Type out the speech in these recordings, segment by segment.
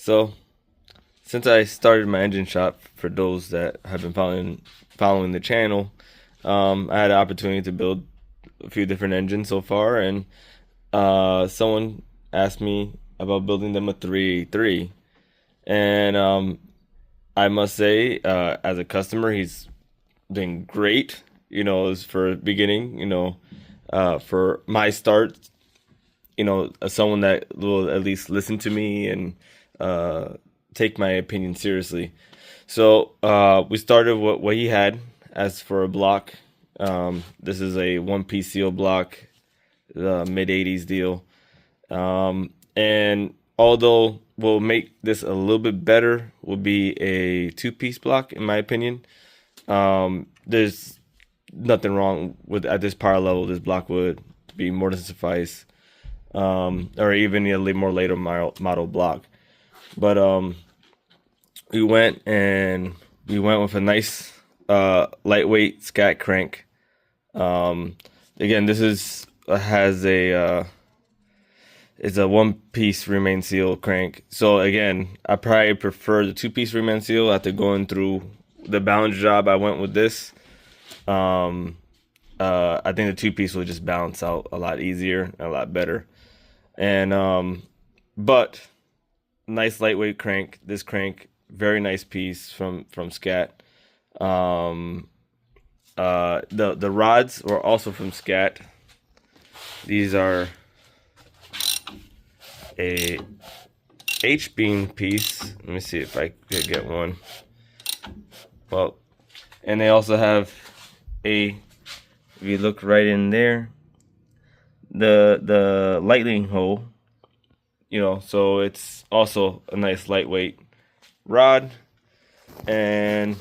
So, since I started my engine shop, for those that have been following the channel, I had an opportunity to build a few different engines so far, and someone asked me about building them a 383, and I must say, as a customer, he's doing great. As for beginning, for my start, as someone that will at least listen to me and uh, take my opinion seriously. So we started what he had. As for a block, this is a one-piece seal block, mid 80s deal. And although will make this a little bit better, will be a two-piece block in my opinion. There's nothing wrong with, at this power level, this block would be more than suffice, or even a more later model block. But we went with a nice lightweight scat crank. Again, this has a it's a one piece remain seal crank. So again, I probably prefer the two piece remain seal. After going through the balance job, I went with this. I think the two piece will just balance out a lot easier and a lot better. And but nice lightweight crank. This crank, very nice piece from Scat. The rods were also from Scat. These are a H-beam piece. Let me see if I could get one. Well, and they also have if you look right in there, the lightning hole, so it's also a nice lightweight rod. And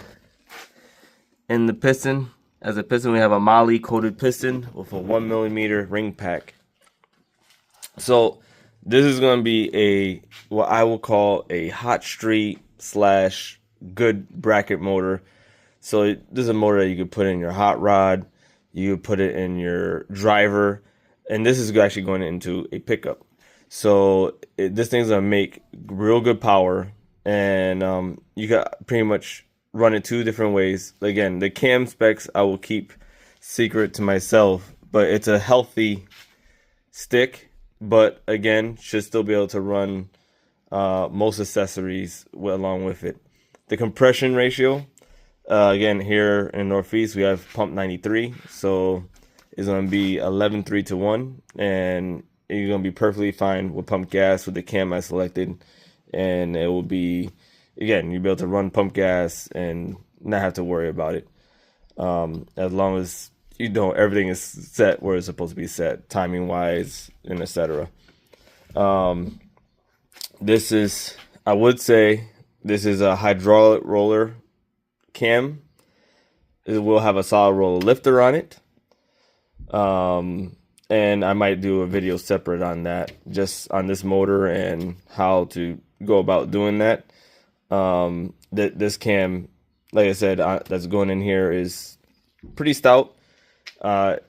in the piston, as a piston, we have a moly coated piston with a 1mm ring pack. So this is going to be what I will call a hot street / good bracket motor. So this is a motor that you could put in your hot rod, you could put it in your driver, and this is actually going into a pickup. So this thing's gonna make real good power, and you got pretty much run it two different ways. Again, the cam specs I will keep secret to myself, but it's a healthy stick. But again, should still be able to run most accessories along with it. The compression ratio, again, here in Northeast, we have pump 93, so it's going to be 11:3 to 1, and you're going to be perfectly fine with pump gas with the cam I selected, and it will be, again, you'll be able to run pump gas and not have to worry about it, as long as everything is set where it's supposed to be set, timing wise and etc. This is, I would say, this is a hydraulic roller cam. It will have a solid roller lifter on it, and I might do a video separate on that, just on this motor and how to go about doing that. This cam, like I said, that's going in here is pretty stout.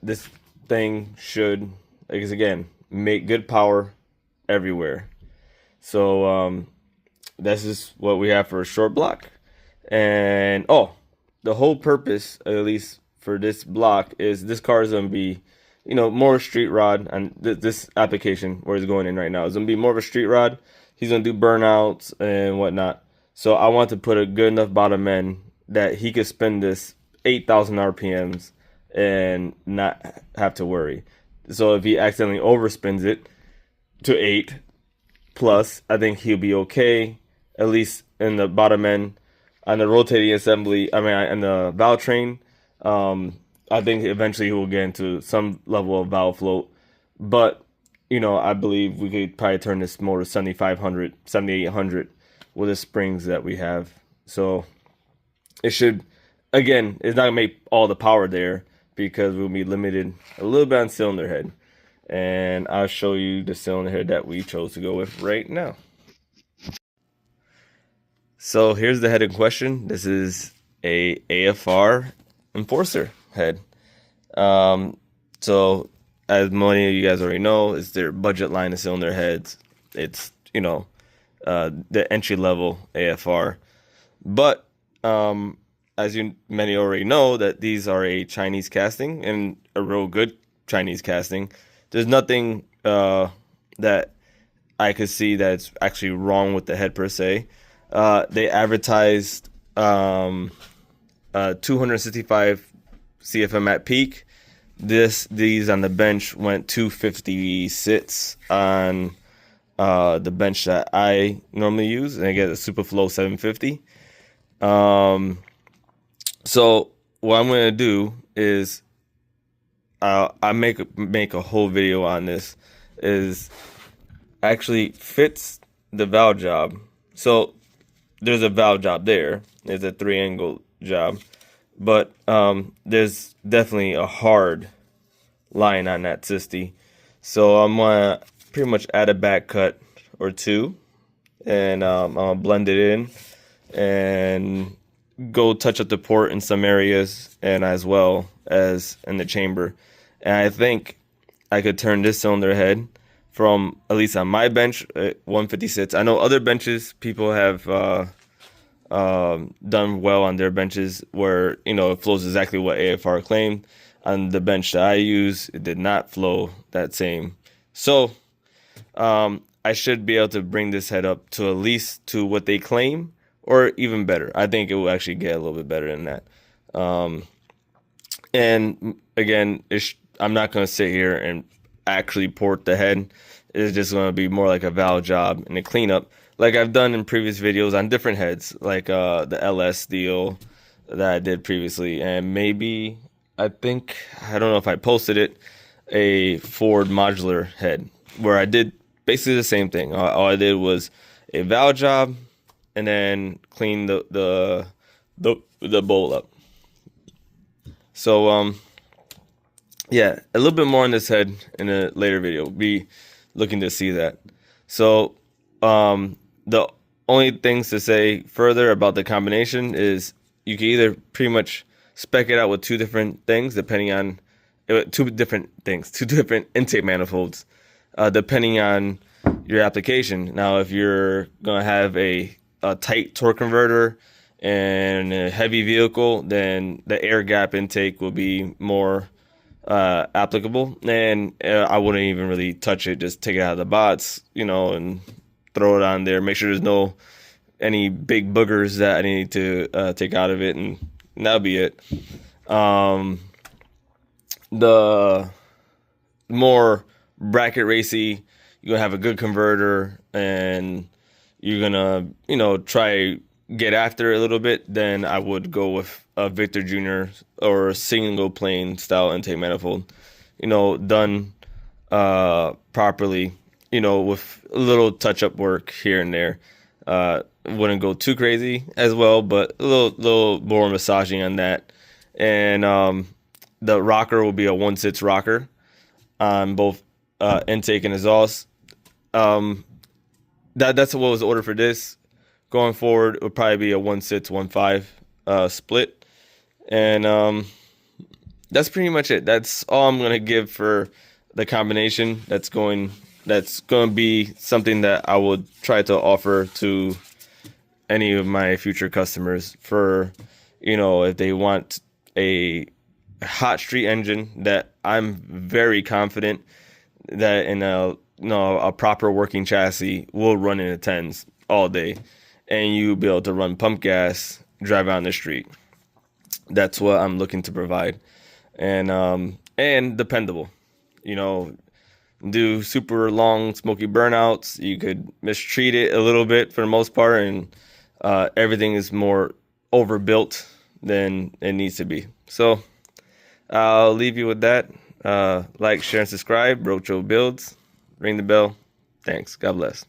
This thing should, again, make good power everywhere. So this is what we have for a short block. And the whole purpose, at least for this block, is this car is going to be, more street rod. And this application where it's going in right now is going to be more of a street rod. He's going to do burnouts and whatnot. So I want to put a good enough bottom end that he could spin this 8,000 RPMs and not have to worry. So if he accidentally overspins it to 8 plus, I think he'll be okay, at least in the bottom end. On the rotating assembly, on the valve train, I think eventually he will get into some level of valve float. But, I believe we could probably turn this motor 7,500, 7,800 with the springs that we have. So it should, again, it's not going to make all the power there because we'll be limited a little bit on cylinder head. And I'll show you the cylinder head that we chose to go with right now. So here's the head in question. This is a AFR Enforcer head. So as many of you guys already know, it's their budget line of cylinder heads. It's, the entry level AFR. But as many already know, that these are a Chinese casting and a real good Chinese casting. There's nothing that I could see that's actually wrong with the head per se. They advertised 265 CFM at peak. These on the bench went 250 sits on the bench that I normally use, and I get a Superflow 750. So what I'm gonna do is I make a whole video on this. Is actually fits the valve job. So there's a valve job there. There's a 3-angle job, but there's definitely a hard line on that Sisti. So I'm gonna pretty much add a back cut or two, and I'm gonna blend it in and go touch up the port in some areas, and as well as in the chamber. And I think I could turn this cylinder head from, at least on my bench, 150 sits. I know other benches, people have done well on their benches where, it flows exactly what AFR claimed. On the bench that I use, it did not flow that same. So I should be able to bring this head up to at least to what they claim, or even better. I think it will actually get a little bit better than that. And again, I'm not going to sit here and actually port the head. It's just going to be more like a valve job and a cleanup, like I've done in previous videos on different heads, like the LS deal that I did previously. And maybe, I don't know if I posted it, a Ford modular head where I did basically the same thing. All I did was a valve job and then clean the bowl up. So yeah, a little bit more on this head in a later video. Be looking to see that. So the only things to say further about the combination is you can either pretty much spec it out with two different things, depending on two different intake manifolds, depending on your application. Now, if you're gonna have a tight torque converter and a heavy vehicle, then the air gap intake will be more applicable, and I wouldn't even really touch it. Just take it out of the bots, and throw it on there. Make sure there's any big boogers that I need to take out of it, and that'll be it. The more bracket racy, you're gonna have a good converter, and you're gonna try get after it a little bit, then I would go with a Victor Jr. or a single plane style intake manifold, done properly, with a little touch-up work here and there. Wouldn't go too crazy as well, but a little more massaging on that. And the rocker will be a 1/6 rocker on both intake and exhaust. That's what was ordered for this. Going forward, it would probably be a 1/6, 1/5 split. And that's pretty much it. That's all I'm gonna give for the combination. That's going to be something that I would try to offer to any of my future customers for, if they want a hot street engine that I'm very confident that in a proper working chassis will run in the 10s all day, and you'll be able to run pump gas, drive out on the street. That's what I'm looking to provide. And dependable. Do super long smoky burnouts. You could mistreat it a little bit for the most part, and everything is more overbuilt than it needs to be. So I'll leave you with that. Like, share, and subscribe. Brocho Builds. Ring the bell. Thanks. God bless.